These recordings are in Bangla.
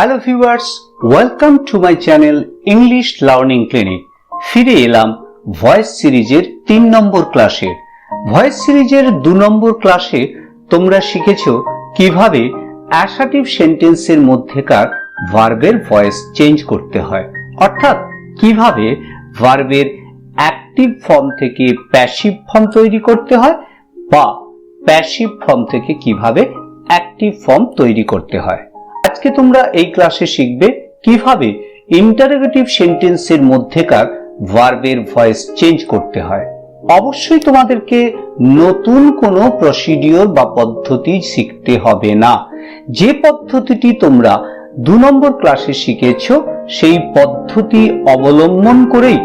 Hello viewers, welcome to my channel English learning clinic. ফিরে এলাম ভয়েস সিরিজের 3 নম্বর ক্লাসে। ভয়েস সিরিজের 2 নম্বর ক্লাসে তোমরা শিখেছো কিভাবে অ্যাসার্টিভ সেন্টেন্সের মধ্যেকার ভার্বের ভয়েস চেঞ্জ করতে হয়, অর্থাৎ কিভাবে ভার্বের অ্যাক্টিভ ফর্ম থেকে প্যাসিভ ফর্ম তৈরি করতে হয় বা প্যাসিভ ফর্ম থেকে কিভাবে অ্যাক্টিভ ফর্ম তৈরি করতে হয়। আজকে তোমরা এই ক্লাসে শিখবে কিভাবে ইন্টারোগেটিভ সেন্টেন্সের মধ্যেকার ভার্বের ভয়েস চেঞ্জ করতে হয়। অবশ্যই তোমাদেরকে নতুন কোনো প্রসিডিওর বা পদ্ধতি শিখতে হবে না। যে পদ্ধতিটি তোমরা 2 নম্বর ক্লাসে শিখেছো সেই পদ্ধতি অবলম্বন করেই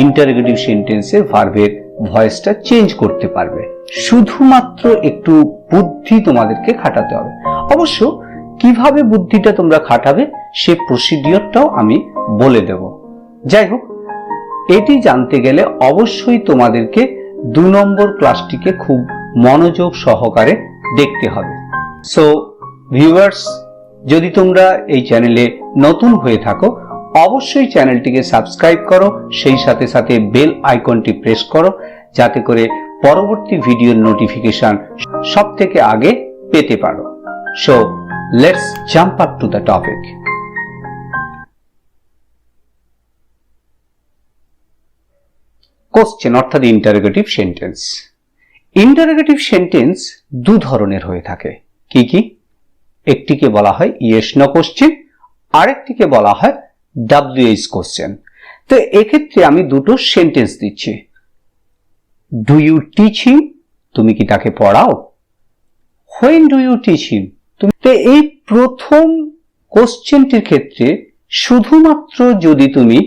ইন্টারোগেটিভ সেন্টেন্সের ভার্বের ভয়েসটা চেঞ্জ করতে পারবে। শুধুমাত্র একটু বুদ্ধি তোমাদেরকে খাটাতে হবে। অবশ্য কিভাবে বুদ্ধিটা তোমরা খাটাবে সে প্রসিডিওরটাও আমি বলে দেব। যাই হোক, এটি জানতে গেলে অবশ্যই তোমাদেরকে 2 নম্বর ক্লাসটিকে খুব মনোযোগ সহকারে দেখতে হবে। সো ভিউয়ার্স, যদি তোমরা এই চ্যানেলে নতুন হয়ে থাকো অবশ্যই চ্যানেলটিকে সাবস্ক্রাইব করো, সেই সাথে সাথে বেল আইকনটি প্রেস করো যাতে করে পরবর্তী ভিডিওর নোটিফিকেশন সবথেকে আগে পেতে পারো। So let's jump up to the topic. Question অর্থাৎ ইন্টারোগেটিভ সেন্টেন্স। ইন্টারোগেটিভ সেন্টেন্স 2 ধরনের হয়ে থাকে। কি কি? একটিকে বলা হয় ইয়েস নো কোশ্চেন, আরেকটিকে বলা হয় WH কোশ্চেন। তো এক্ষেত্রে আমি দুটো সেন্টেন্স দিচ্ছি। Do you teach him? তুমি কি তাকে পড়াও? When do you teach him? তো এই প্রথম কোশ্চেনটির ক্ষেত্রে শুধুমাত্র যদি তুমি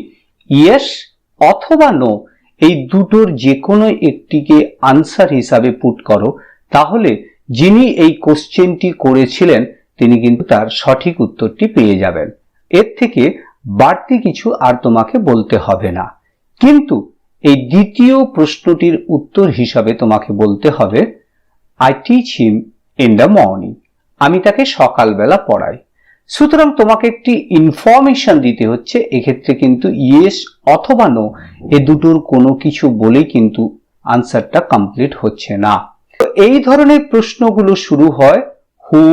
ইয়েস অথবা নো এই দুটোর যে কোনো একটিকে আনসার হিসাবে পুট করো, তাহলে যিনি এই কোশ্চেনটি করেছিলেন তিনি কিন্তু তার সঠিক উত্তরটি পেয়ে যাবেন। এর থেকে বাড়তি কিছু আর তোমাকে বলতে হবে না। কিন্তু এই দ্বিতীয় প্রশ্নটির উত্তর হিসাবে তোমাকে বলতে হবে I teach him in the morning. আমি তাকে সকালবেলা পড়াই। সুতরাং তোমাকে একটি ইনফরমেশন দিতে হচ্ছে। এক্ষেত্রে কিন্তু ইয়েস অথবা নো এ দুটোর কোনো কিছু বলেই কিন্তু আনসারটা কমপ্লিট হচ্ছে না। এই ধরনের প্রশ্নগুলো শুরু হয় who,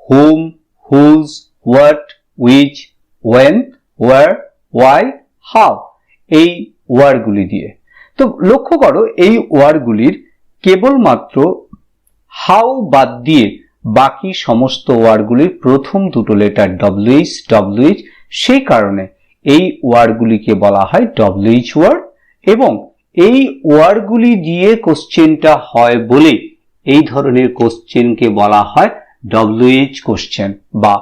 whom, whose, what, which, when, where, why, how এই ওয়ার্ডগুলি দিয়ে। তো লক্ষ্য করো এই ওয়ার্ডগুলির কেবলমাত্র হাউ বাদ দিয়ে বাকি সমস্ত ওয়ার্ডগুলির প্রথম দুটো লেটার WH, WH, সেই কারণে এই ওয়ার্ডগুলিকে বলা হয় WH ওয়ার্ড এবং এই ওয়ার্ডগুলি দিয়ে কোশ্চেনটা হয় বলে এই ধরনের কোশ্চেনকে বলা হয় WH কোশ্চেন বা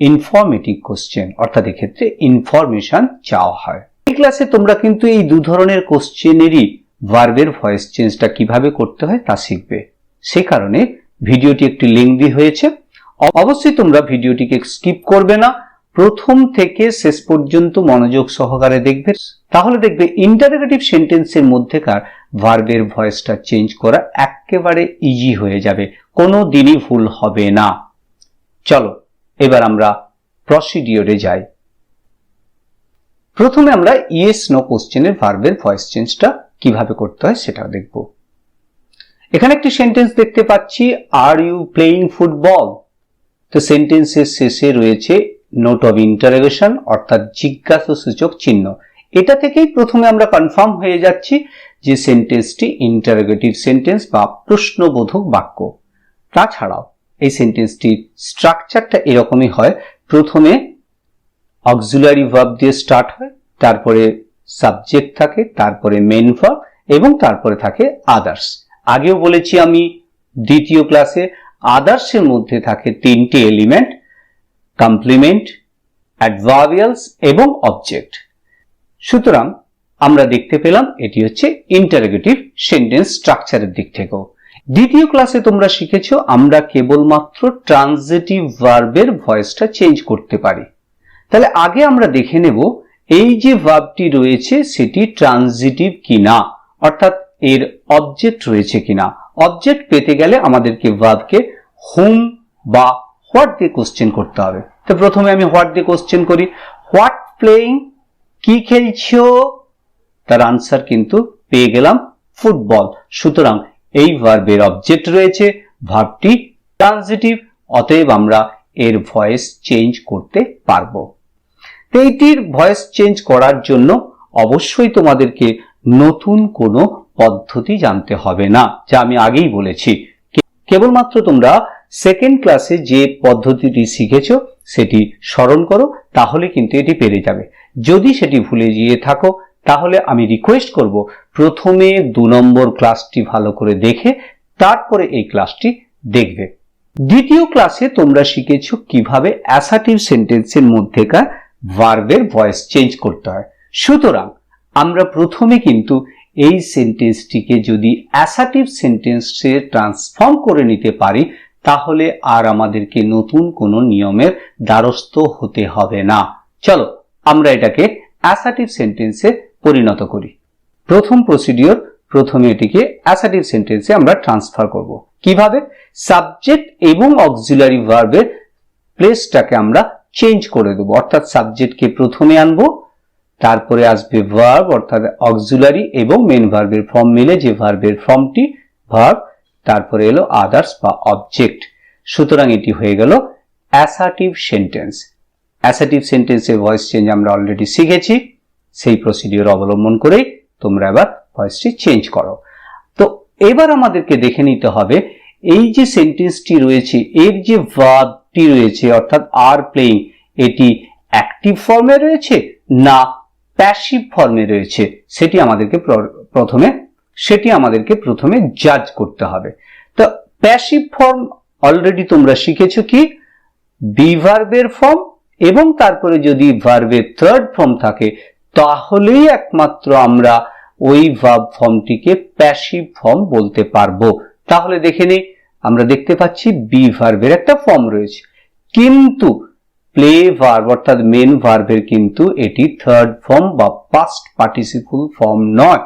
ইনফরমেটিভ কোশ্চেন, অর্থাৎ এক্ষেত্রে ইনফরমেশন চাওয়া হয়। এই ক্লাসে তোমরা কিন্তু এই 2 ধরনের কোশ্চেনেরই ভার্বের ভয়েস চেঞ্জটা কিভাবে করতে হয় তা শিখবে। সেই কারণে ভিডিওটি একটি লেংদি হয়েছে। অবশ্যই তোমরা ভিডিওটিকে স্কিপ করবে না, প্রথম থেকে শেষ পর্যন্ত মনোযোগ সহকারে দেখবে। তাহলে দেখবে ইন্টারোগেটিভ সেন্টেন্সের মধ্যেকার ভার্বের ভয়েসটা চেঞ্জ করা একেবারে ইজি হয়ে যাবে, কোনো দিনই ভুল হবে না। চলো এবার আমরা প্রসিডিওরে যাই। প্রথমে আমরা ইয়েস নো কোশ্চেনের ভার্বের ভয়েস চেঞ্জটা কিভাবে করতে হয় সেটা দেখব। এখানে একটি সেন্টেন্স দেখতে পাচ্ছি, আর ইউ প্লেইং ফুটবল? তো সেন্টেন্সের শেষে রয়েছে নোট অফ ইন্টারোগেশন অর্থাৎ জিজ্ঞাসাসূচক চিহ্ন। এটা থেকেই প্রথমে আমরা কনফার্ম হয়ে যাচ্ছি যে সেন্টেন্সটি ইন্টারোগেটিভ সেন্টেন্স বা প্রশ্নবোধক বাক্য। তাছাড়াও এই সেন্টেন্সটির স্ট্রাকচারটা এরকমই হয়, প্রথমে অক্সিলারি ভার্ব দিয়ে স্টার্ট হয়, তারপরে সাবজেক্ট থাকে, তারপরে মেইন ভার্ব এবং তারপরে থাকে আদার্স। আগেও বলেছি আমি দ্বিতীয় ক্লাসে, আদার্সের মধ্যে থাকে 3টি এলিমেন্ট, কমপ্লিমেন্ট, অ্যাডভার্বিয়ালস এবং অবজেক্ট। সুতরাং আমরা দেখতে পেলাম এটি হচ্ছে ইন্টারোগেটিভ সেন্টেন্স স্ট্রাকচারের দিক থেকেও। দ্বিতীয় ক্লাসে তোমরা শিখেছো আমরা কেবলমাত্র ট্রানজিটিভ ভার্বের ভয়েসটা চেঞ্জ করতে পারি। তাহলে আগে আমরা দেখে নেব এই যে ভার্বটি রয়েছে সেটি ট্রানজিটিভ কিনা, অর্থাৎ এর অবজেক্ট রয়েছে কিনা। অবজেক্ট পেতে গেলে আমাদেরকে ভার্বকে হুম বা হোয়াট দিয়ে কোশ্চেন করতে হবে। তো প্রথমে আমি হোয়াট দিয়ে কোশ্চেন করি, হোয়াট প্লেইং, কি খেলছো, তার আনসার কিন্তু পেয়ে গেলাম ফুটবল। সুতরাং এই ভার্বের অবজেক্ট রয়েছে, ভার্বটি ট্রান্সিটিভ, অতএব আমরা এর ভয়েস চেঞ্জ করতে পারবো। তো এইটির ভয়েস চেঞ্জ করার জন্য অবশ্যই তোমাদেরকে নতুন কোনো পদ্ধতি জানতে হবে না, যা আমি আগেই বলেছি। কেবলমাত্র তোমরা সেকেন্ড ক্লাসে যে পদ্ধতিটি শিখেছো সেটি স্মরণ করো, তাহলে কিন্তু এটি পেরে যাবে। যদি সেটি ভুলে গিয়ে থাকো তাহলে আমি রিকোয়েস্ট করব প্রথমে 2 নম্বর ক্লাসটি ভালো করে দেখে তারপরে এই ক্লাসটি দেখবে। দ্বিতীয় ক্লাসে তোমরা শিখেছো কিভাবে অ্যাসার্টিভ সেন্টেন্সের মধ্যেকার ভার্বের ভয়েস চেঞ্জ করতে হয়। সুতরাং আমরা প্রথমে কিন্তু এই সেন্টেন্সটিকে যদি অ্যাসার্টিভ সেন্টেন্সে ট্রান্সফর্ম করে নিতে পারি তাহলে আর আমাদেরকে নতুন কোনো নিয়মের দ্বারস্থ হতে হবে না। চলো আমরা এটাকে অ্যাসার্টিভ সেন্টেন্সে পরিণত করি। প্রথম প্রসিডিওর, প্রথমে এটিকে অ্যাসার্টিভ সেন্টেন্সে আমরা ট্রান্সফার করব। কিভাবে? সাবজেক্ট এবং অক্সিলারি ভার্বের প্লেসটাকে আমরা চেঞ্জ করে দেব, অর্থাৎ সাবজেক্টকে প্রথমে আনবো, তারপরে আসবে ভার্ব অর্থাৎ অক্সিলারি এবং মেন ভার্বের ফর্ম মিলে যে ভার্বের ফর্মটি ভার্ব, তারপরে এলো আদার্স বা অবজেক্ট। সুতরাং এটি হয়ে গেল অ্যাসার্টিভ সেন্টেন্স। অ্যাসার্টিভ সেন্টেন্সের ভয়েস চেঞ্জ আমরা অলরেডি শিখেছি, সেই প্রসিডিওর অবলম্বন করেই তোমরা এবার ভয়েসটি চেঞ্জ করো। তো এবার আমাদেরকে দেখে নিতে হবে এই যে সেন্টেন্সটি রয়েছে এর যে ভার্বটি রয়েছে অর্থাৎ আর প্লেইং, এটি অ্যাক্টিভ ফর্মে রয়েছে না প্যাসিভ ফর্মে রয়েছে, সেটি আমাদেরকে প্রথমে জাজ করতে হবে। তো প্যাসিভ ফর্ম অলরেডি তোমরা শিখেছো কি, বি ভার্বের ফর্ম এবং তারপরে যদি ভার্বের থার্ড ফর্ম থাকে তাহলেই একমাত্র আমরা ওই ভার্ব ফর্মটিকে প্যাসিভ ফর্ম বলতে পারবো। তাহলে দেখে নেই, আমরা দেখতে পাচ্ছি বি ভার্বের একটা ফর্ম রয়েছে, কিন্তু প্লে ভার্ব অর্থাৎ মেন ভার্বের কিন্তু এটি থার্ড ফর্ম বা পাস্ট পার্টিসিপল ফর্ম নয়।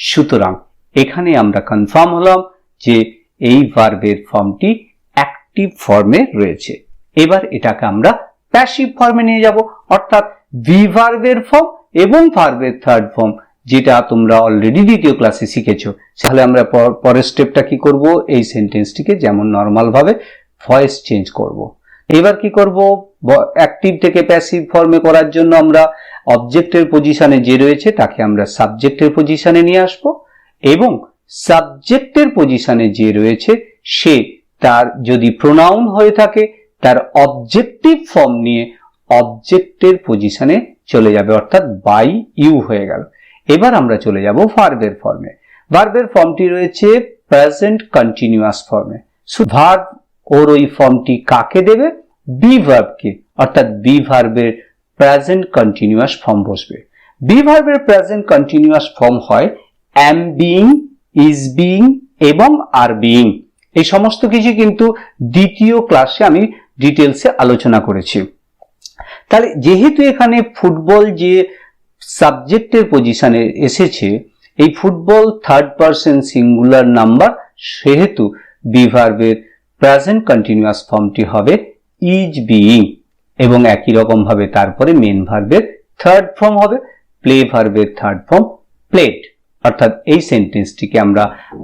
সুতরাং এখানে আমরা কনফার্ম হলাম যে এই ভার্বের ফর্মটি অ্যাক্টিভ ফর্মে রয়েছে। এবার এটাকে আমরা প্যাসিভ ফর্মে নিয়ে যাব, অর্থাৎ বি ভার্বের ফর্ম এবং ভার্বের থার্ড ফর্ম, যেটা তোমরা অলরেডি দ্বিতীয় ক্লাসে শিখেছো। তাহলে আমরা পরের স্টেপটা কি করব, এই সেন্টেন্সটিকে যেমন নর্মাল ভাবে ভয়েস চেঞ্জ করব। এবার কি করব, অ্যাক্টিভ থেকে প্যাসিভ ফর্মে করার জন্য আমরা অবজেক্টের পজিশনে যে রয়েছে তাকে আমরা সাবজেক্টের পজিশনে নিয়ে আসব এবং সাবজেক্টের পজিশনে যে রয়েছে সে তার যদি প্রোনাউন হয়ে থাকে তার অবজেক্টিভ ফর্ম নিয়ে অবজেক্টের পজিশনে চলে যাবে, অর্থাৎ বাই ইউ হয়ে গেল। এবার আমরা চলে যাব ভার্বের ফর্মে। ভার্বের ফর্মটি রয়েছে প্রেজেন্ট কন্টিনিউয়াস ফর্মে। ভার্ব ওর ওই ফর্মটি কাকে দেবে, বি ভার্বকে, অর্থাৎ বি ভার্বের প্রেজেন্ট কন্টিনিউয়াস ফর্ম বসবে। বি ভার্বের প্রেজেন্ট কন্টিনিউয়াস ফর্ম হয় অ্যাম বিইং, ইজ বিইং এবং আর বিইং। এই সমস্ত কিছু কিন্তু দ্বিতীয় ক্লাসে আমি ডিটেলসে আলোচনা করেছি। তাহলে যেহেতু এখানে ফুটবল যে সাবজেক্টের পজিশনে এসেছে, এই football third person singular number, সেহেতু বি ভার্বের প্রেজেন্ট কন্টিনিউয়াস ফর্মটি হবে ইজ বিইং এবং একই রকম ভাবে তারপরে মেন ভার্বের থার্ড ফর্ম হবে প্লে ভার্বের থার্ড ফর্ম প্লেড। অর্থাৎ এই সেন্টেন্সটিকে আমরা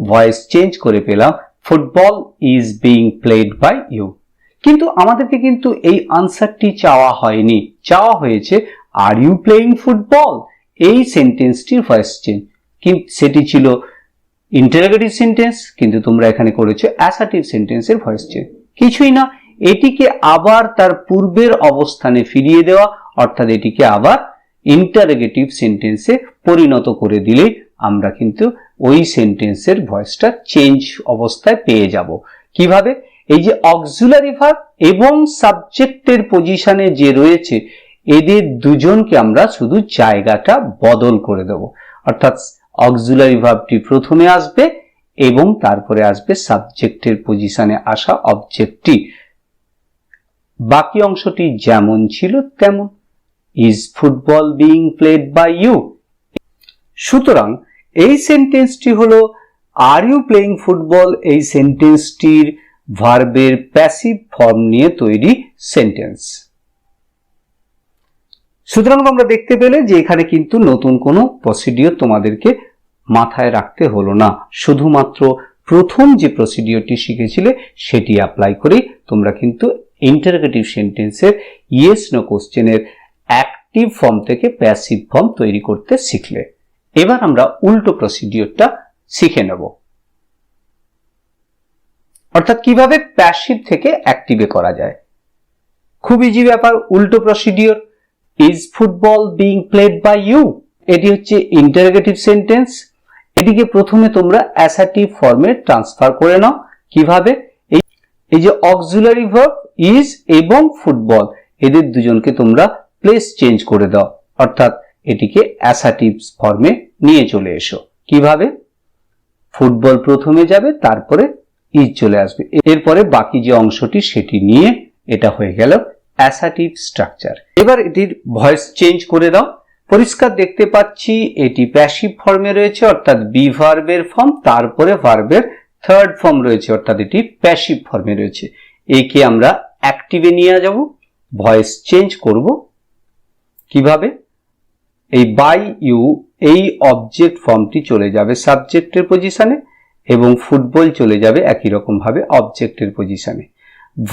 ভয়েস চেঞ্জ করে পেলাম football is being played by you. কিন্তু আমাদেরকে কিন্তু এই আনসারটি চাওয়া হয়নি, চাওয়া হয়েছে আর ইউ প্লেইং ফুটবল। এই সেন্টেন্সটির ভয়েস চেঞ্জ, কিন্তু সেটি ছিল ইন্টারোগেটিভ সেন্টেন্স, কিন্তু তোমরা এখানে করেছো অ্যাসার্টিভ সেন্টেন্সের ভয়েস চেঞ্জ। কিছুই না, এটিকে আবার তার পূর্বের অবস্থানে ফিরিয়ে দেওয়া, অর্থাৎ এটিকে আবার ইন্টারোগেটিভ সেন্টেন্সে পরিণত করে দিলেই আমরা কিন্তু ওই সেন্টেন্সের ভয়েসটা চেঞ্জ অবস্থায় পেয়ে যাব। কিভাবে? এই যে অক্সিলারি ভার্ব এবং সাবজেক্টের পজিশনে যে রয়েছে এদের দুজনকে আমরা শুধু জায়গাটা বদল করে দেব, অর্থাৎ অক্সিলারি ভার্বটি প্রথমে আসবে এবং তারপরে আসবে সাবজেক্টের পজিশনে আসা অবজেক্টটি। বাকি অংশটি যেমন ছিল তেমন, is football being played by you. সুতরাং এই সেন্টেন্সটি হলো আর ইউ প্লেইং ফুটবল, এই সেন্টেন্সটির ভার্বের প্যাসিভ ফর্ম নিয়ে তৈরি সেন্টেন্স। সুতরাং তোমরা দেখতে পেলে যে এখানে কিন্তু নতুন কোনো প্রসিডিওর তোমাদেরকে মাথায় রাখতে হলো না, শুধুমাত্র প্রথম যে প্রসিডিওরটি শিখেছিলে সেটি অ্যাপ্লাই করেই তোমরা কিন্তু ইন্টারোগেটিভ সেন্টেন্সের ইয়েস নো কোশ্চেনের অ্যাক্টিভ ফর্ম থেকে প্যাসিভ ফর্ম তৈরি করতে শিখলে। এবার আমরা উল্টো প্রসিডিওরটা শিখে নেব, অর্থাৎ কিভাবে প্যাসিভ থেকে অ্যাক্টিভে করা যায়। খুব ইজি ব্যাপার। উল্টো procedure, is football being played by you, এটি হচ্ছে ইন্টারোগেটিভ সেন্টেন্স। এটিকে প্রথমে তোমরা অ্যাসার্টিভ ফর্মে ট্রান্সফার করে নাও। কিভাবে? এই যে অক্সিলারি ভার্ব ইজ এবং ফুটবল, এদের দুজনকে তোমরা প্লেস চেঞ্জ করে দাও, অর্থাৎ এটিকে অ্যাসার্টিভ ফর্মে নিয়ে চলে এসো। কিভাবে? ফুটবল প্রথমে যাবে, তারপরে ইজ চলে আসবে, এরপরে বাকি যে অংশটি সেটি নিয়ে এটা হয়ে গেল অ্যাসার্টিভ স্ট্রাকচার। এবার এটির ভয়েস চেঞ্জ করে দাও। পরিষ্কার দেখতে পাচ্ছি এটি প্যাসিভ ফর্মে রয়েছে, অর্থাৎ বি ভার্বের ফর্ম, তারপরে ভার্বের থার্ড ফর্ম রয়েছে, অর্থাৎ এটি প্যাসিভ ফর্মে রয়েছে। একে আমরা অ্যাক্টিভে নিয়ে যাব, ভয়েস চেঞ্জ করব। কিভাবে? এই বাই ইউ, এই অবজেক্ট ফর্মটি চলে যাবে সাবজেক্টের পজিশনে এবং ফুটবল চলে যাবে একই রকম ভাবে অবজেক্টের পজিশনে।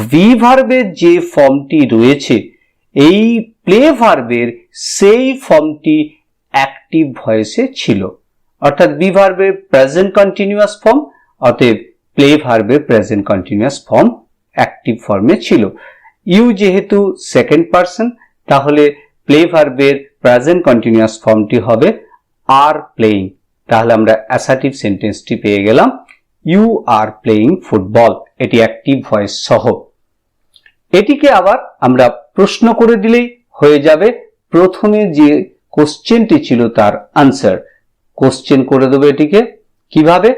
ভি ভার্বের যে ফর্মটি রয়েছে, এই প্লে ভার্বের সেই ফর্মটি অ্যাক্টিভ ভয়েসে ছিল, অর্থাৎ বি ভার্বের প্রেজেন্ট কন্টিনিউয়াস ফর্ম, অতএব প্লে ভার্বের প্রেজেন্ট কন্টিনিউয়াস ফর্ম অ্যাক্টিভ ফর্মে ছিল। ইউ যেহেতু সেকেন্ড পারসন, তাহলে প্লে ভার্বের প্রেজেন্ট কন্টিনিউয়াস ফর্মটি হবে আর প্লেইং। তাহলে আমরা অ্যাসার্টিভ সেন্টেন্সটি পেয়ে গেলাম, ইউ আর প্লেইং ফুটবল, এটি অ্যাক্টিভ ভয়েস সহ। এটিকে আবার আমরা প্রশ্ন করে দিলেই হয়ে যাবে। প্রথমে যে কোশ্চেনটি ছিল তার আনসার, কোশ্চেন করে দেবো এটিকে। কিভাবে?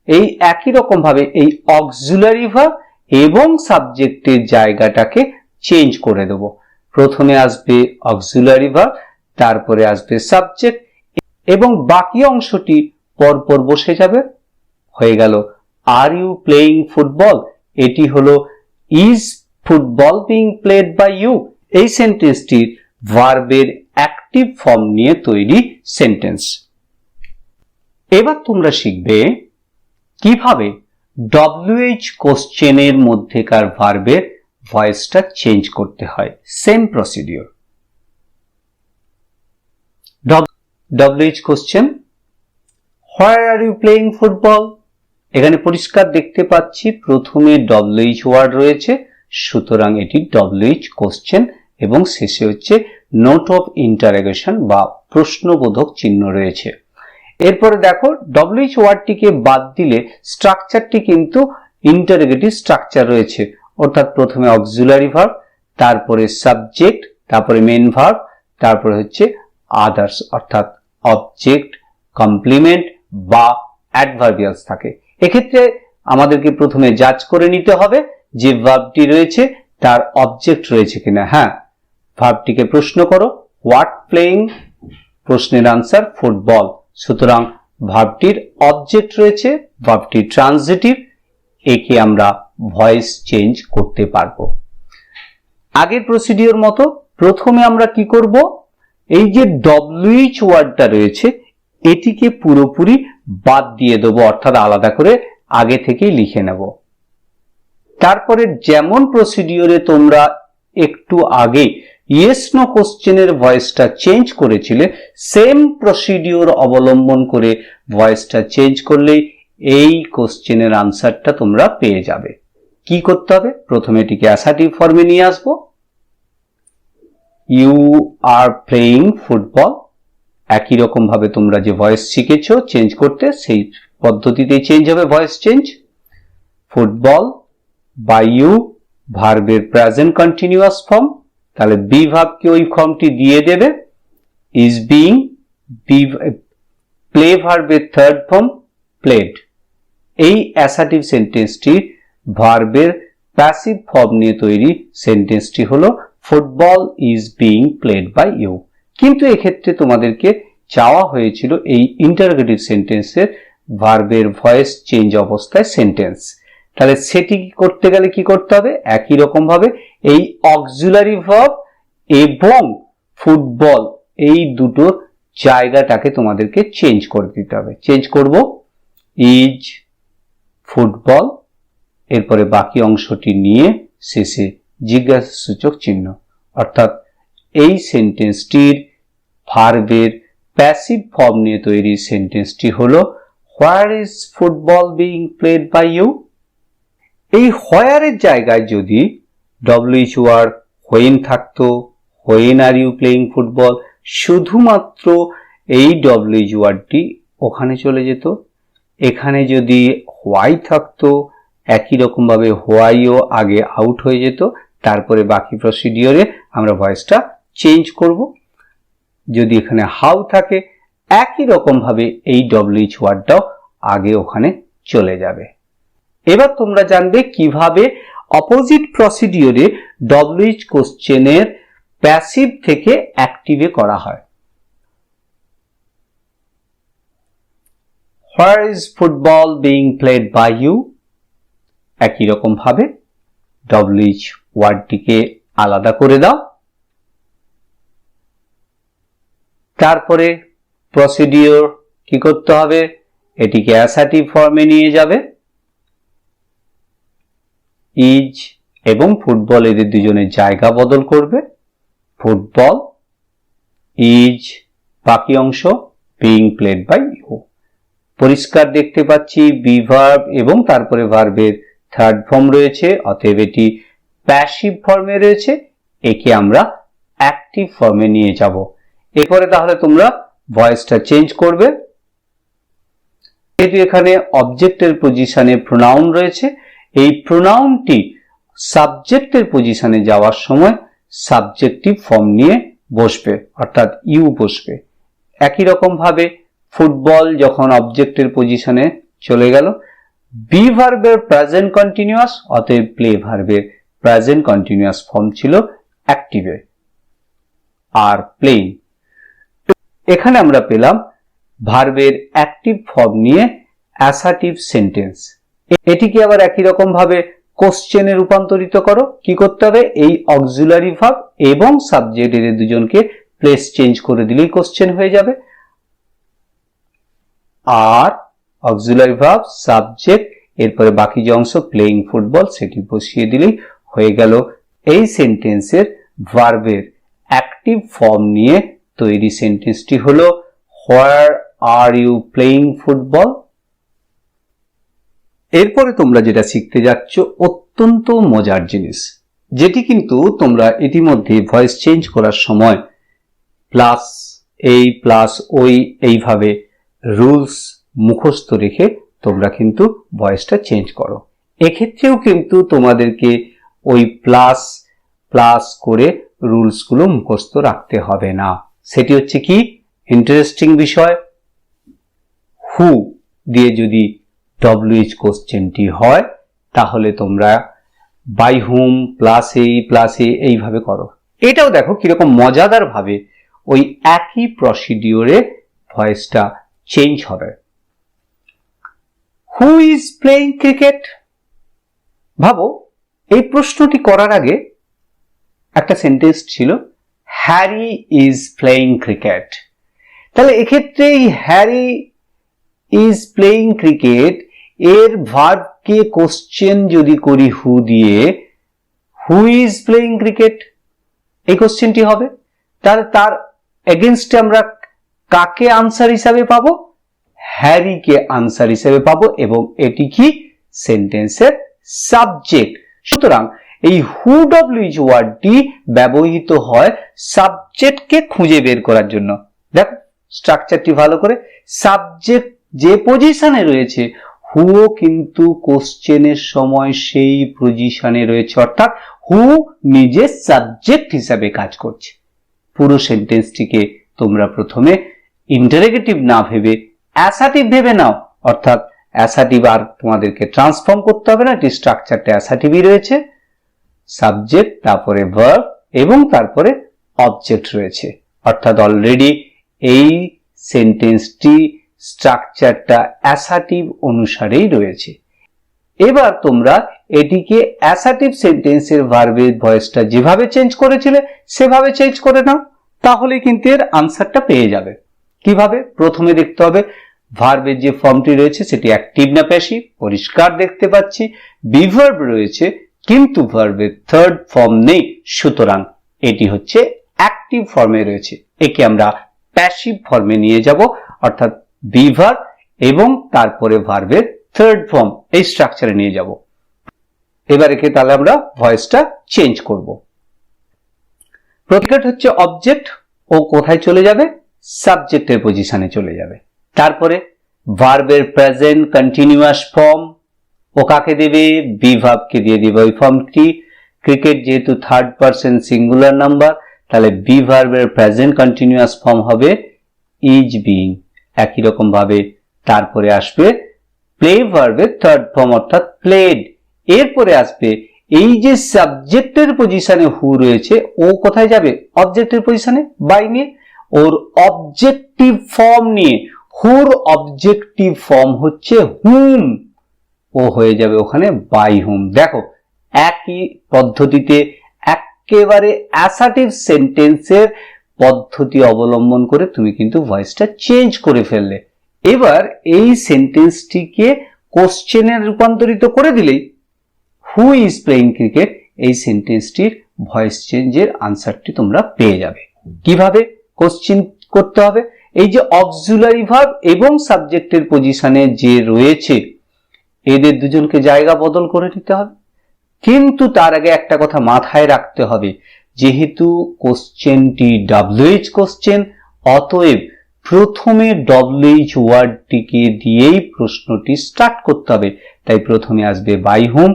এই একই রকম ভাবে এই অক্সিলারি ভার্ব এবং সাবজেক্টের জায়গাটাকে চেঞ্জ করে দেব। প্রথমে আসবে অক্সিলারি ভার্ব, তারপরে আসবে সাবজেক্ট এবং বাকি অংশটি পরপর বসে যাবে। হয়ে গেল আর ইউ প্লেইং ফুটবল, এটি হলো is football being played by you. এই সেন্টেন্সটির ভার্বের অ্যাক্টিভ ফর্ম নিয়ে তৈরি সেন্টেন্স। এবার তোমরা শিখবে কিভাবে WH কোশ্চেনের মধ্যেকার ভার্বের ভয়েসটা চেঞ্জ করতে হয়। Same procedure. WH question, where are you playing football? এখানে পরিষ্কার দেখতে পাচ্ছি প্রথমে WH ওয়ার্ড রয়েছে, সুতরাং এটি WH কোশ্চেন এবং শেষে হচ্ছে নোট অফ ইন্টারোগেশন বা প্রশ্নবোধক চিহ্ন রয়েছে। এরপরে দেখো WH ওয়ার্ডটিকে বাদ দিলে স্ট্রাকচারটি কিন্তু ইন্টারোগেটিভ স্ট্রাকচার রয়েছে, অর্থাৎ প্রথমে অক্সিলারি ভার্ব, তারপরে সাবজেক্ট, তারপরে মেইন ভার্ব, তারপরে হচ্ছে আদার্স, অর্থাৎ অবজেক্ট, কমপ্লিমেন্ট বা অ্যাডভার্বিয়ালস থাকে। এক্ষেত্রে আমাদেরকে প্রথমে জাজ করে নিতে হবে যে ভার্বটি রয়েছে তার অবজেক্ট রয়েছে কিনা। হ্যাঁ, ভার্বটিকে প্রশ্ন করো, হোয়াট প্লেইং, প্রশ্নের আনসার ফুটবল। সুতরাং ভার্বটির অবজেক্ট রয়েছে, ভার্বটি ট্রানজিটিভ, একে আমরা ভয়েস চেঞ্জ করতে পারবো। আগের প্রসিডিওর মতো প্রথমে আমরা কি করব, এই যে WH ওয়ার্ডটা রয়েছে এটিকে পুরোপুরি বাদ দিয়ে দেবো, অর্থাৎ আলাদা করে আগে থেকেই লিখে নেব। তারপরে যেমন প্রসিডিওরে তোমরা একটু আগে ইয়েস নো কোশ্চেনের ভয়েসটা চেঞ্জ করেছিলে, সেম প্রসিডিওর অবলম্বন করে ভয়েসটা চেঞ্জ করলেই এই কোশ্চেনের আনসারটা তোমরা পেয়ে যাবে। কি করতে হবে? প্রথমে এটিকে অ্যাসার্টিভ ফর্মে নিয়ে আসবো, ইউ আর প্লেইং ফুটবল। একই রকম ভাবে তোমরা যে ভয়েস শিখেছো চেঞ্জ করতে, সেই পদ্ধতিতেই চেঞ্জ হবে voice change. Football by you, ভার্বের প্রেজেন্ট কন্টিনিউয়াস ফর্ম, তাহলে বি ভার্বকে ওই ফর্মটি দিয়ে দেবে। ইজ বিং, প্লে ভার্বের থার্ড ফর্ম প্লেড। এই অ্যাসার্টিভ সেন্টেন্সটি ভার্বের প্যাসিভ ফর্ম নিয়ে তৈরি সেন্টেন্সটি হলো football is being played by you. কিন্তু এক্ষেত্রে তোমাদেরকে চাওয়া হয়েছিল এই ইন্টারোগেটিভ সেন্টেন্সের ভার্বের ভয়েস চেঞ্জ অবস্থায় সেন্টেন্স। তাহলে সেটি করতে গেলে কি করতে হবে? একই রকম ভাবে এই অক্সিলারি ভার্ব এবং ফুটবল, এই দুটোর জায়গাটাকে তোমাদেরকে চেঞ্জ করে দিতে হবে। চেঞ্জ করব, ইজ ফুটবল, এরপরে বাকি অংশটি নিয়ে শেষে জিজ্ঞাসাসূচক চিহ্ন। অর্থাৎ এই সেন্টেন্সটির ভার্বের প্যাসিভ ফর্ম নিয়ে তৈরি সেন্টেন্সটি হলো where is football being played by you. এই হোয়ারের জায়গায় যদি WH ওয়ার্ড হোয়েন থাকতো, when are you playing football, শুধুমাত্র এই WH ওয়ার্ডটি ওখানে চলে যেত। এখানে যদি হোয়াই থাকতো, একই রকম ভাবে হোয়াইও আগে আউট হয়ে যেত, তারপরে বাকি প্রসিডিওরে আমরা ভয়েসটা চেঞ্জ করব। যদি এখানে হাউ থাকে, একই রকম ভাবে এই WH ওয়ার্ডটাও আগে ওখানে চলে যাবে। এবার তোমরা জানবে কিভাবে অপোজিট প্রসিডিওরে WH কোশ্চেনের প্যাসিভ থেকে অ্যাক্টিভে করা হয়। Where is football being played by you? একই রকম ভাবে WH ওয়ার্ডটিকে আলাদা করে দাও। তারপরে প্রসিডিওর কি করতে হবে, এটিকে অ্যাসার্টিভ ফর্মে নিয়ে যাবে। ইজ এবং ফুটবল এদের দুজনের জায়গা বদল করবে। ফুটবল, ইজ, বাকি অংশ বিং প্লেড বাই ইউ। পরিষ্কার দেখতে পাচ্ছি বি ভার্ব এবং তারপরে ভার্বের থার্ড ফর্ম রয়েছে, অতএব এটি প্যাসিভ ফর্মে রয়েছে। একে আমরা অ্যাক্টিভ ফর্মে নিয়ে যাব। এরপরে তাহলে তোমরা ভয়েসটা চেঞ্জ করবে। যেহেতু এখানে অবজেক্টের পজিশনে প্রোনাউন রয়েছে, এই প্রোনাউনটি সাবজেক্টের পজিশনে যাওয়ার সময় সাবজেক্টিভ ফর্ম নিয়ে বসবে, অর্থাৎ ইউ বসবে। একই রকম ভাবে ফুটবল যখন অবজেক্টের পজিশনে চলে গেল, বি ভার্বের প্রেজেন্ট কন্টিনিউয়াস, অতএব প্লে ভার্বের প্রেজেন্ট কন্টিনিউয়াস ফর্ম ছিল অ্যাক্টিভে আর প্লেইং। এখানে আমরা পেলাম ভার্বের অ্যাক্টিভ ফর্ম নিয়ে অ্যাসার্টিভ সেন্টেন্স। এটিকে আবার একই রকম ভাবে কোশ্চেনে রূপান্তরিত করো। কি করতে হবে, এই অক্সিলারি ভার্ব এবং সাবজেক্ট এর দুজনকে প্লেস চেঞ্জ করে দিলেই কোশ্চেন হয়ে যাবে। আর অক্সিলারি ভার্ব, সাবজেক্ট, এরপরে বাকি যে অংশ প্লেইং ফুটবল সেটি বসিয়ে দিলেই হয়ে গেল এই সেন্টেন্সের ভার্বের অ্যাক্টিভ ফর্ম নিয়ে তৈরি সেন্টেন্সটি হলো হোয়ার আর ইউ প্লেইং ফুটবল। এরপরে তোমরা যেটা শিখতে যাচ্ছ অত্যন্ত মজার জিনিস, যেটি কিন্তু তোমরা ইতিমধ্যে ভয়েস চেঞ্জ করার সময় প্লাস এই প্লাস ওই এইভাবে রুলস মুখস্থ রেখে তোমরা কিন্তু ভয়েসটা চেঞ্জ করো। এক্ষেত্রেও কিন্তু তোমাদেরকে ওই প্লাস প্লাস করে রুলসগুলো মুখস্থ রাখতে হবে না। সেটি হচ্ছে কি, ইন্টারেস্টিং বিষয়, হু দিয়ে যদি WH কোশ্চেনটি হয় তাহলে তোমরা বাই হুম প্লাস এই এইভাবে করো। এটাও দেখো কিরকম মজাদার ভাবে ওই একই প্রসিডিওরে ভয়েসটা চেঞ্জ হবে। Who is playing cricket? ভাবো এই প্রশ্নটি করার আগে একটা সেন্টেন্স ছিল হ্যারি ইজ প্লেইং ক্রিকেট। তাহলে এক্ষেত্রে এই হ্যারি ইজ প্লেইং ক্রিকেট এর ভার্বকে কোশ্চেন যদি করি হু দিয়ে, হু ইজ প্লেইং ক্রিকেট এই কোশ্চেনটি হবে। তাহলে তার এগেইনস্টে আমরা কাকে আনসার হিসাবে পাবো, হ্যারিকে আনসার হিসাবে পাবো, এবং এটি কি সেন্টেন্সের সাবজেক্ট। সুতরাং এই হু WH ওয়ার্ডটি ব্যবহৃত হয় সাবজেক্টকে খুঁজে বের করার জন্য। দেখো স্ট্রাকচারটি ভালো করে, সাবজেক্ট যে পজিশনে রয়েছে হুও কিন্তু কোশ্চেনের সময় সেই পজিশনে রয়েছে, অর্থাৎ হু নিজে সাবজেক্ট হিসাবে কাজ করছে। পুরো সেন্টেন্সটিকে তোমরা প্রথমে ইন্টারোগেটিভ না ভেবে অ্যাসার্টিভ ভেবে নাও, অর্থাৎ অ্যাসার্টিভ আর তোমাদেরকে ট্রান্সফর্ম করতে হবে না, এটি স্ট্রাকচারটা অ্যাসার্টিভই রয়েছে, সাবজেক্ট, তারপরে ভার্ব এবং তারপরে অবজেক্ট রয়েছে, অর্থাৎ অলরেডি এই সেন্টেন্সটি স্ট্রাকচারটা অ্যাসার্টিভ অনুসারেই রয়েছে। এবার তোমরা এটিকে অ্যাসার্টিভ সেন্টেন্সের ভার্বের ভয়েসটা যেভাবে চেঞ্জ করেছিলে সেভাবে চেঞ্জ করে নাও। তাহলে কিন্তু এর আনসারটা পেয়ে যাবে। কিভাবে? প্রথমে দেখতে হবে ভার্বের যে ফর্মটি রয়েছে সেটি অ্যাক্টিভ না প্যাসিভ। পরিষ্কার দেখতে পাচ্ছি বি ভার্ব রয়েছে কিন্তু ভার্বের থার্ড ফর্ম নেই, সুতরাং এটি হচ্ছে অ্যাক্টিভ ফর্মে রয়েছে। একে আমরা প্যাসিভ ফর্মে নিয়ে যাব, অর্থাৎ বি ভার্ব এবং তারপরে ভার্বের থার্ড ফর্ম এই স্ট্রাকচারে নিয়ে যাব। এবার একে তাহলে আমরা ভয়েসটা চেঞ্জ করব। প্রতিকার হচ্ছে অবজেক্ট, ও কোথায় চলে যাবে? সাবজেক্টের পজিশনে চলে যাবে। তারপরে ভার্বের প্রেজেন্ট কন্টিনিউয়াস ফর্ম, ও কাকে দেবে? বি ভার্বকে দিয়ে দিবে ওই ফর্মটি। ক্রিকেট যেহেতু থার্ড পারসন সিঙ্গুলার নাম্বার, তাহলে বি ভার্বের প্রেজেন্ট কন্টিনিউয়াস ফর্ম হবে ইজ বিং। একই রকম ভাবে তারপরে আসবে প্লে ভার্বের থার্ড ফর্ম অর্থাৎ প্লেড। এরপরে আসবে এই যে সাবজেক্টের পজিশনে হু রয়েছে, ও কোথায় যাবে? অবজেক্টের পজিশনে বাই নিয়ে, ওর অবজেক্টিভ ফর্ম নিয়ে। হুর অবজেক্টিভ ফর্ম হচ্ছে হুম, ও হয়ে যাবে ওখানে বাই হুম। দেখো একই পদ্ধতিতে একেবারে অ্যাসার্টিভ সেন্টেন্সের পদ্ধতি অবলম্বন করে তুমি কিন্তু ভয়েসটা চেঞ্জ করে ফেললে। এবার এই সেন্টেন্সটিকে কোশ্চেনে রূপান্তরিত করে দিলেই হু ইজ প্লেইং ক্রিকেট এই সেন্টেন্সটির ভয়েস চেঞ্জের আনসারটি তোমরা পেয়ে যাবে। কিভাবে কোশ্চেন করতে হবে? এই যে অক্সিলারি ভার্ব এবং সাবজেক্টের পজিশনে যে রয়েছে এদের দুজনকে জায়গা বদল করে নিতে হবে। কিন্তু তার আগে একটা কথা মাথায় রাখতে হবে, যেহেতু কোশ্চেনটি WH কোশ্চেন, অতএব প্রথমে WH ওয়ার্ডটিকে দিয়েই প্রশ্নটি স্টার্ট করতে হবে। তাই প্রথমে আসবে বাই হুম,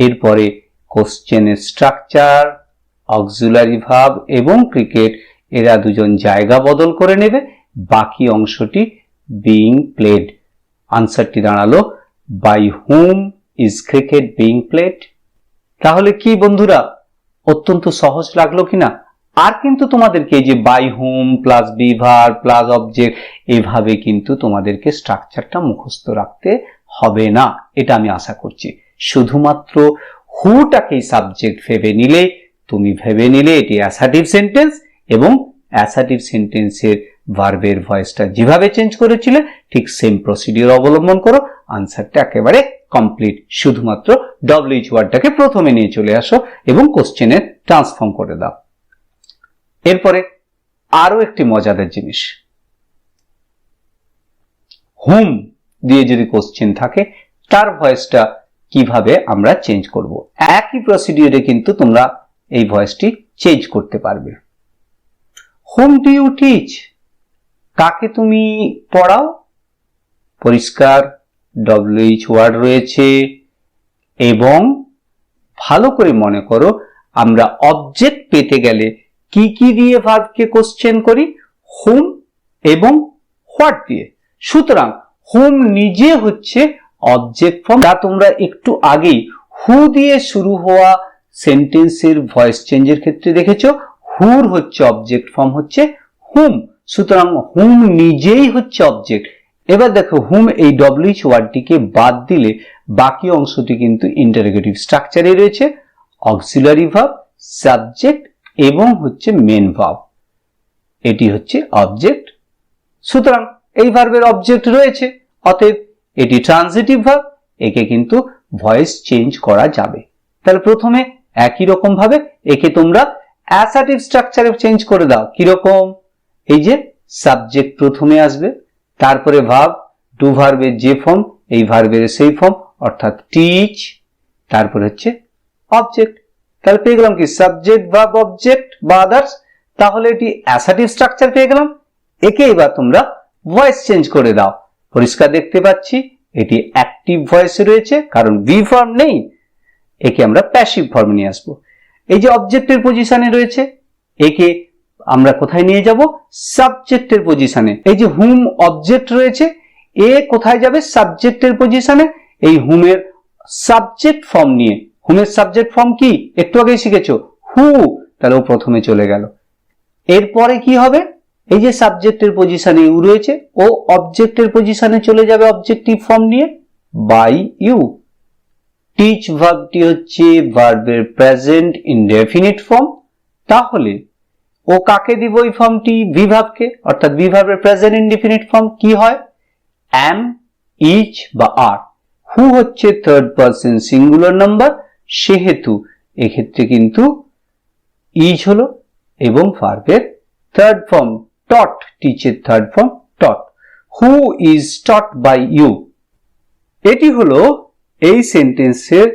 এরপরে কোশ্চেনের স্ট্রাকচার, অক্সিলারি ভার্ব এবং ক্রিকেট এরা দুজন জায়গা বদল করে নেবে, বাকি অংশটি বিং প্লেড। আনসারটি দাঁড়ালো by whom is cricket being played. তাহলে কি বন্ধুরা, অত্যন্ত সহজ লাগলো কিনা? আর কিন্তু তোমাদেরকে যে by whom plus be verb plus object এভাবে কিন্তু তোমাদেরকে স্ট্রাকচারটা মুখস্থ রাখতে হবে না, এটা আমি আশা করছি। শুধুমাত্র হুটাকেই সাবজেক্ট ভেবে নিলে এটি অ্যাসার্টিভ সেন্টেন্স, এবং অ্যাসার্টিভ সেন্টেন্সের ভার্বের ভয়েসটা যেভাবে চেঞ্জ করেছিলে ঠিক সেম প্রসিডিউর অবলম্বন করো, আনসারটা একেবারে কমপ্লিট। শুধুমাত্র WH ওয়ার্ডটাকে প্রথমে নিয়ে চলে আসো এবং কোশ্চেনে ট্রান্সফর্ম করে দাও। এরপরে আরো একটি মজাদার জিনিস, হুম দিয়ে যদি কোশ্চেন থাকে তার ভয়েসটা কিভাবে আমরা চেঞ্জ করব। একই প্রসিডিউরে কিন্তু তোমরা এই ভয়েসটি চেঞ্জ করতে পারবে। Whom do you teach? কাকে তুমি পড়াও? পরিষ্কার WH ওয়ার্ড রয়েছে এবং ভালো করে মনে করো আমরা অবজেক্ট পেতে গেলে কি কি দিয়ে ভার্বকে কোশ্চেন করি? হুম এবং হোয়াট দিয়ে। সুতরাং হুম নিজে হচ্ছে অবজেক্ট ফর্ম, যা তোমরা একটু আগেই হু দিয়ে শুরু হওয়া সেন্টেন্সের ভয়েস চেঞ্জের ক্ষেত্রে দেখেছো। হুর হচ্ছে অবজেক্ট ফর্ম হচ্ছে হুম, সুতরাং হুম নিজেই হচ্ছে অবজেক্ট। এবার দেখো হুম এই WH ওয়ার্ডটিকে বাদ দিলে বাকি অংশটি কিন্তু ইন্টারোগেটিভ স্ট্রাকচারে রয়েছে, অক্সিলারি ভার্ব, সাবজেক্ট এবং হচ্ছে মেন ভার্ব, এটি হচ্ছে অবজেক্ট। সুতরাং এই ভার্বের অবজেক্ট রয়েছে, অতএব এটি ট্রানজিটিভ ভার্ব, একে কিন্তু ভয়েস চেঞ্জ করা যাবে। তাহলে প্রথমে একই রকম ভাবে একে তোমরা অ্যাসার্টিভ স্ট্রাকচারে চেঞ্জ করে দাও। কিরকম? এই যে সাবজেক্ট প্রথমে আসবে, তারপরে ভার্ব, টু ভার্বের যে ফর্ম এই ভার্বের সেই ফর্ম অর্থাৎ টিচ, তারপরে হচ্ছে অবজেক্ট। তাহলে পেয়ে গেলাম কি সাবজেক্ট ভার্ব অবজেক্ট বা আদার্স। তাহলে এটি অ্যাসার্টিভ স্ট্রাকচার পেয়ে গেলাম। একে এবার তোমরা ভয়েস চেঞ্জ করে দাও। পরিষ্কার দেখতে পাচ্ছি এটি অ্যাক্টিভ ভয়েসে রয়েছে কারণ বি ফর্ম নেই, একে আমরা প্যাসিভ ফর্মে নিয়ে আসবো। এই যে অবজেক্টের পজিশনে রয়েছে একে আমরা কোথায় নিয়ে যাব? সাবজেক্টের পজিশনে। এই যে হুম অবজেক্ট রয়েছে এ কোথায় যাবে? সাবজেক্টের পজিশনে। এই হুমের সাবজেক্ট ফর্ম নিয়ে, হুমের সাবজেক্ট ফর্ম কি একটু আগেই শিখেছো? হু, তাহলে ও প্রথমে চলে গেল। এরপরে কি হবে? এই যে সাবজেক্টের পজিশনে ইউ রয়েছে, ও অবজেক্টের পজিশনে চলে যাবে অবজেক্টিভ ফর্ম নিয়ে বাই ইউ। টিচ ভার্বটি হচ্ছে ভার্বের প্রেজেন্ট ইনডেফিনিট ফর্ম, তাহলে ও ও কাকে দিব এই ফর্মটি? বি ভার্বকে, অর্থাৎ বি ভার্বের প্রেজেন্ট ইনডিফিনিট ফর্ম কি হয়? অ্যাম, ইজ বা আর। হু হচ্ছে থার্ড পারসন সিঙ্গুলার নাম্বার, সেহেতু এক্ষেত্রে কিন্তু ইজ হলো এবং ভার্বের থার্ড ফর্ম টট, টিচের third form taught. Who is taught by you. এটি হলো এই সেন্টেন্সের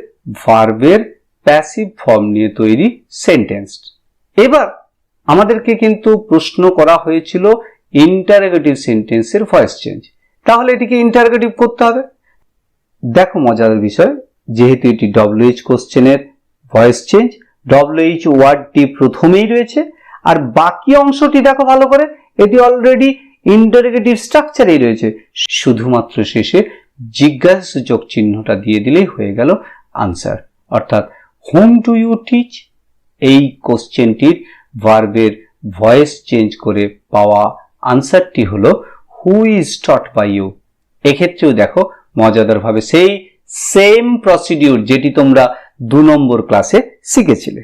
ভার্বের প্যাসিভ ফর্ম নিয়ে তৈরি সেন্টেন্স। এবার আমাদেরকে কিন্তু প্রশ্ন করা হয়েছিল ইন্টারোগেটিভ সেন্টেন্সের ভয়েস চেঞ্জ, তাহলে এটিকে ইন্টারোগেটিভ করতে হবে। দেখো মজার বিষয়, যেহেতু এটি ডব্লিউএইচ কোশ্চেনের ভয়েস চেঞ্জ, ডব্লিউএইচ ওয়ার্ডটি প্রথমেই রয়েছে, আর বাকি অংশটি দেখো ভালো করে, এটি অলরেডি ইন্টারোগেটিভ স্ট্রাকচারেই রয়েছে, শুধুমাত্র শেষে জিজ্ঞাসাসূচক চিহ্নটা দিয়ে দিলেই হয়ে গেল আনসার। অর্থাৎ হোম টু ইউ টিচ, এই কোশ্চেনটির ভার্বের ভয়েস চেঞ্জ করে পাওয়া আনসারটি হলো who is taught by you. এক্ষেত্রেও দেখো মজাদার ভাবে সেই সেম প্রসিডিউর যেটি তোমরা 2 নম্বর ক্লাসে শিখেছিলে।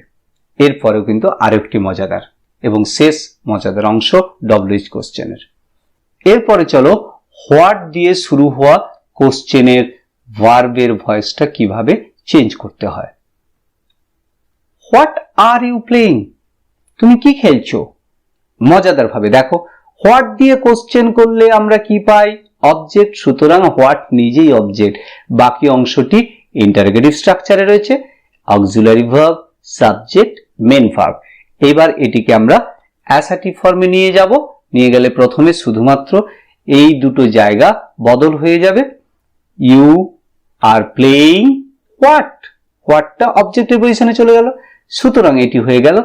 এরপরেও কিন্তু আরেকটি মজাদার এবং শেষ মজাদার অংশ ডব্লিউএইচ কোশ্চেনের। এরপরে চলো হোয়াট দিয়ে শুরু হওয়া কোশ্চেনের ভার্বের ভয়েসটা কিভাবে চেঞ্জ করতে হয়। What are you playing? তুমি কি খেলছো? মজাদার ভাবে দেখো, হোয়াট দিয়ে কোশ্চেন করলে আমরা কি পাই? অবজেক্ট, সুতরাং হোয়াট নিজেই অবজেক্ট, বাকি অংশটি ইন্টারোগেটিভ স্ট্রাকচারে রয়েছে, auxiliary verb, subject, main verb. এবার এটিকে আমরা অ্যাসার্টিভ ফর্মে নিয়ে যাব, নিয়ে গেলে প্রথমে শুধুমাত্র এই দুটো জায়গা বদল হয়ে যাবে। ইউ আর প্লেইং হোয়াট, হোয়াটটা অবজেক্টের পজিশনে চলে গেল, সুতরাং এটি হয়ে গেল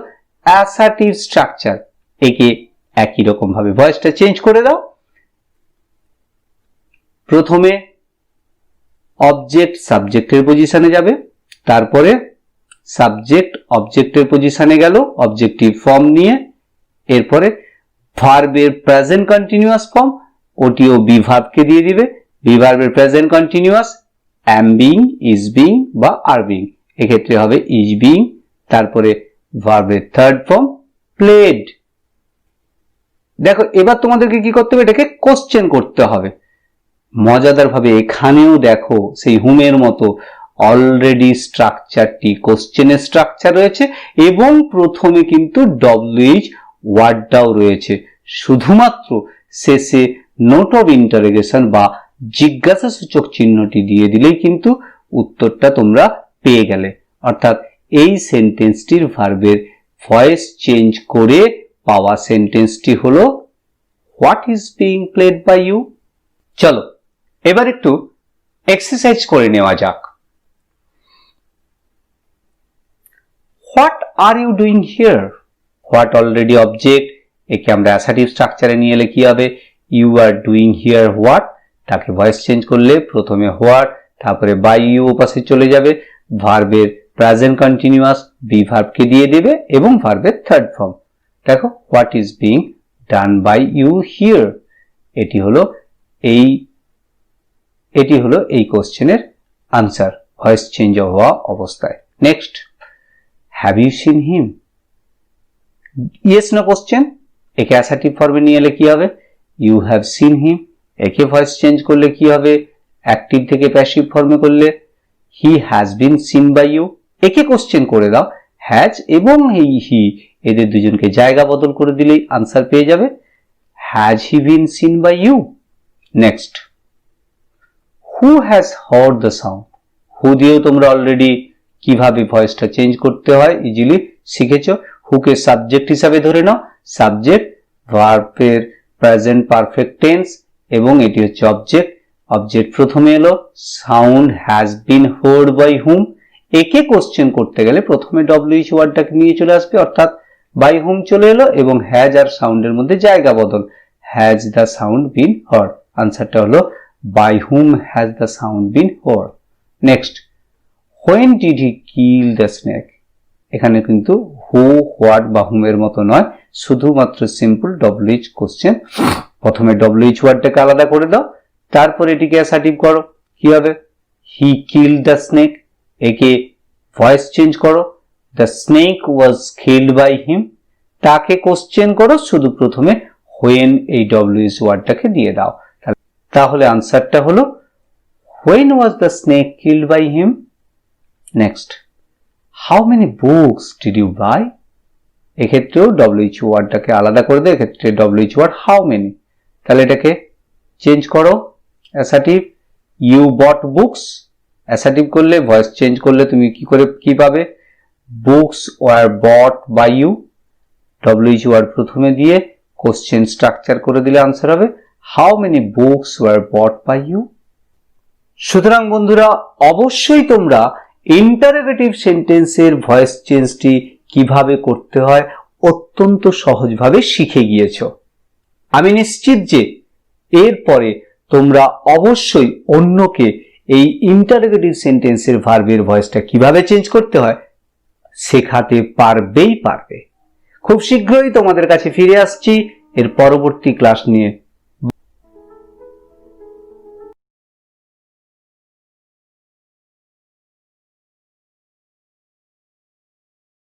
অ্যাসার্টিভ স্ট্রাকচার। একে একই রকম ভাবে ভয়েসটা চেঞ্জ করে দাও। প্রথমে অবজেক্ট সাবজেক্টের পজিশনে যাবে, তারপরে সাবজেক্ট অবজেক্টের পজিশনে গেল অবজেক্টিভ ফর্ম নিয়ে, এরপরে ভার্বের প্রেজেন্ট কন্টিনিউয়াস ফর্ম, ওটিও বি ভার্বকে দিয়ে দিবে। বি ভার্বের present continuous am being, is being বা আর বিং, এক্ষেত্রে হবে ইজ বিং। তারপরে ভার্বের থার্ড ফর্ম প্লেড। দেখো এবার তোমাদেরকে কি করতে হবে? এটাকে কোশ্চেন করতে হবে মজাদার ভাবে। এখানেও দেখো সেই হুমের মতো অলরেডি স্ট্রাকচারটি কোশ্চেনের স্ট্রাকচার রয়েছে এবং প্রথমে কিন্তু ডব্লিউএইচ ওয়ার্ডটাও রয়েছে, শুধুমাত্র শেষে নোট অফ ইন্টারোগেশন বা জিজ্ঞাসাসূচক চিহ্নটি দিয়ে দিলেই কিন্তু উত্তরটা তোমরা পেয়ে গেলে। অর্থাৎ এই সেন্টেন্সটির ভার্বের ভয়েস চেঞ্জ করে পাওয়া সেন্টেন্সটি হলো what is being played by you. চলো এবার একটু এক্সারসাইজ করে নেওয়া যাক। What are you doing here? What already object, একে আমরা অ্যাসার্টিভ স্ট্রাকচারে নিয়ে এলে কি হবে? You are doing here what, তাকে ভয়েস চেঞ্জ করলে প্রথমে হোয়াট, তারপরে বাই ইউ পাশে চলে যাবে, ভার্বের প্রেজেন্ট কন্টিনিউয়াস বি ভার্বকে দিয়ে দেবে এবং ভার্বের থার্ড ফর্ম। দেখো what is being done by you here, এটি হলো এই কোশ্চেনের আনসার ভয়েস চেঞ্জ হওয়া অবস্থায়। Next, have you seen him? Yes no question, একে অ্যাসার্টিভ ফর্মে নিয়ে এলে কি হবে? You have seen him. একে ভয়েস চেঞ্জ করলে কি হবে? অ্যাক্টিভ থেকে প্যাসিভ ফর্মে করলে he has been seen by you. একে কোশ্চেন করে দাও, হ্যাজ এবং এই হি এদের দুজনকে জায়গা বদল করে দিলেই আনসার পেয়ে যাবে, has he been seen by you. Next, who has heard the sound? Who দিয়েও তোমরা অলরেডি কিভাবে ভয়েসটা চেঞ্জ করতে হয় ইজিলি শিখেছো। হুকে সাবজেক্ট হিসাবে ধরে নাও, সাবজেক্ট ভার্বের প্রেজেন্ট পারফেক্ট টেন্স এবং এটি হচ্ছে অবজেক্ট, অবজেক্ট প্রথমে এলো, sound has been heard by whom. একে কোশ্চেন করতে গেলে প্রথমে ডব্লিউএইচ ওয়ার্ডটাকে নিয়ে চলে আসবে, অর্থাৎ বাই হুম চলে এলো এবং হ্যাজ আর সাউন্ডের মধ্যে জায়গা বদল, has the sound been heard. আনসারটা হলো by whom has the sound been heard. Next, when did he kill the snake? এখানে কিন্তু who, what বা whom এর মতো নয়, শুধুমাত্র সিম্পল ডব্লিউএইচ কোশ্চেন। প্রথমে ডব্লিউএইচ ওয়ার্ডটাকে আলাদা করে দাও, তারপর এটিকে অ্যাসার্টিভ করো, কি হবে? he killed the snake। একে ভয়েস চেঞ্জ করো, the snake was killed by him। তাকে কোশ্চেন করো, শুধু প্রথমে when এই WH ওয়ার্ডটাকে দিয়ে দাও। তাহলে আনসারটা হলো when was the snake killed by him? Next, how many books did you buy? এক্ষেত্রেও WH ওয়ার্ডটাকে আলাদা করে দেয়, এক্ষেত্রে WH ওয়ার্ড how many, তাহলে এটাকে চেঞ্জ করো assertive, you bought books, assertive করলে ভয়েস চেঞ্জ করলে তুমি কি পাবে, books were bought by you, WH word প্রথমে দিয়ে কোশ্চেন স্ট্রাকচার করে দিলে আনসার হবে how many books were bought by you? সুতরাং বন্ধুরা, অবশ্যই তোমরা ইন্টারোগেটিভ সেন্টেন্সের ভয়েস চেঞ্জটি কিভাবে করতে হয় অত্যন্ত সহজভাবে শিখে গিয়েছো। আমি নিশ্চিত যে এরপরে তোমরা অবশ্যই অন্যকে এই ইন্টারোগেটিভ সেন্টেন্সের ভার্বের ভয়েসটা কিভাবে চেঞ্জ করতে হয় শেখাতে পারবে। খুব শীঘ্রই তোমাদের কাছে ফিরে আসছি এর পরবর্তী ক্লাস নিয়ে।